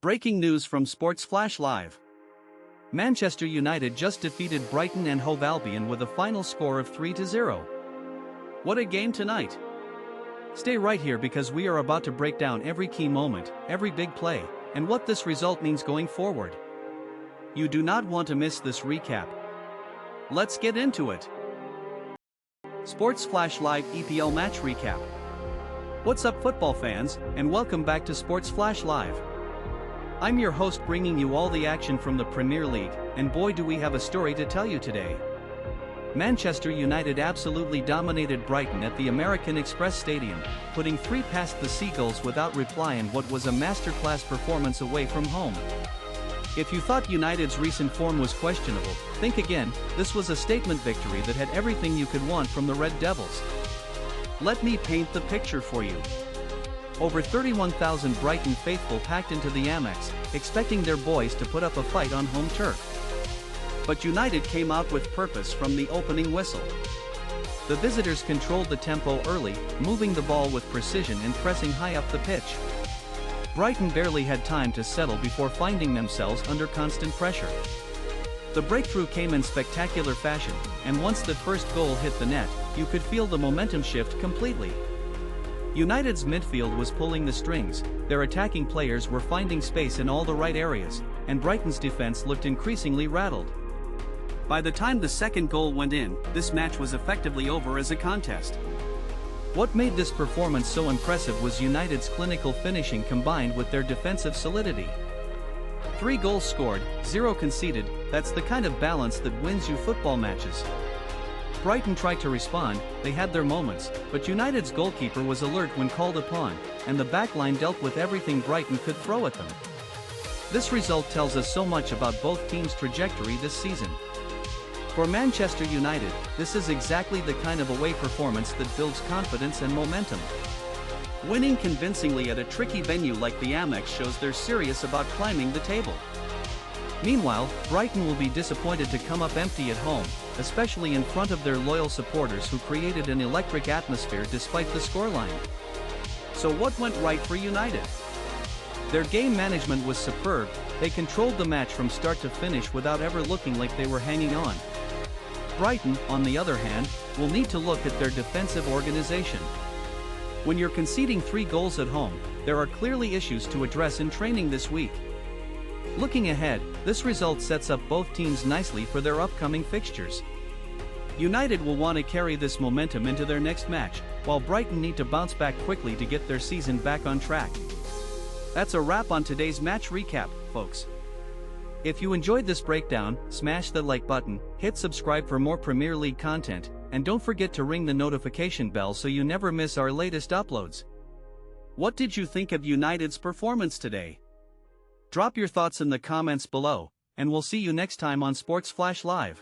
Breaking news from Sports Flash Live. Manchester United just defeated Brighton and Hove Albion with a final score of 3-0. What a game tonight! Stay right here because we are about to break down every key moment, every big play, and what this result means going forward. You do not want to miss this recap. Let's get into it. Sports Flash Live EPL Match Recap. What's up, football fans, and welcome back to Sports Flash Live. I'm your host, bringing you all the action from the Premier League, and boy do we have a story to tell you today. Manchester United absolutely dominated Brighton at the American Express Stadium, putting 3 past the Seagulls without reply in what was a masterclass performance away from home. If you thought United's recent form was questionable, think again. This was a statement victory that had everything you could want from the Red Devils. Let me paint the picture for you. Over 31,000 Brighton faithful packed into the Amex, expecting their boys to put up a fight on home turf. But United came out with purpose from the opening whistle. The visitors controlled the tempo early, moving the ball with precision and pressing high up the pitch. Brighton barely had time to settle before finding themselves under constant pressure. The breakthrough came in spectacular fashion, and once the first goal hit the net, you could feel the momentum shift completely. United's midfield was pulling the strings, their attacking players were finding space in all the right areas, and Brighton's defense looked increasingly rattled. By the time the second goal went in, this match was effectively over as a contest. What made this performance so impressive was United's clinical finishing combined with their defensive solidity. 3 goals scored, 0 conceded, that's the kind of balance that wins you football matches. Brighton tried to respond, they had their moments, but United's goalkeeper was alert when called upon, and the backline dealt with everything Brighton could throw at them. This result tells us so much about both teams' trajectory this season. For Manchester United, this is exactly the kind of away performance that builds confidence and momentum. Winning convincingly at a tricky venue like the Amex shows they're serious about climbing the table. Meanwhile, Brighton will be disappointed to come up empty at home, especially in front of their loyal supporters who created an electric atmosphere despite the scoreline. So what went right for United? Their game management was superb, they controlled the match from start to finish without ever looking like they were hanging on. Brighton, on the other hand, will need to look at their defensive organization. When you're conceding 3 goals at home, there are clearly issues to address in training this week. Looking ahead, this result sets up both teams nicely for their upcoming fixtures. United will want to carry this momentum into their next match, while Brighton need to bounce back quickly to get their season back on track. That's a wrap on today's match recap, folks. If you enjoyed this breakdown, smash the like button, hit subscribe for more Premier League content, and don't forget to ring the notification bell so you never miss our latest uploads. What did you think of United's performance today? Drop your thoughts in the comments below, and we'll see you next time on Sports Flash Live.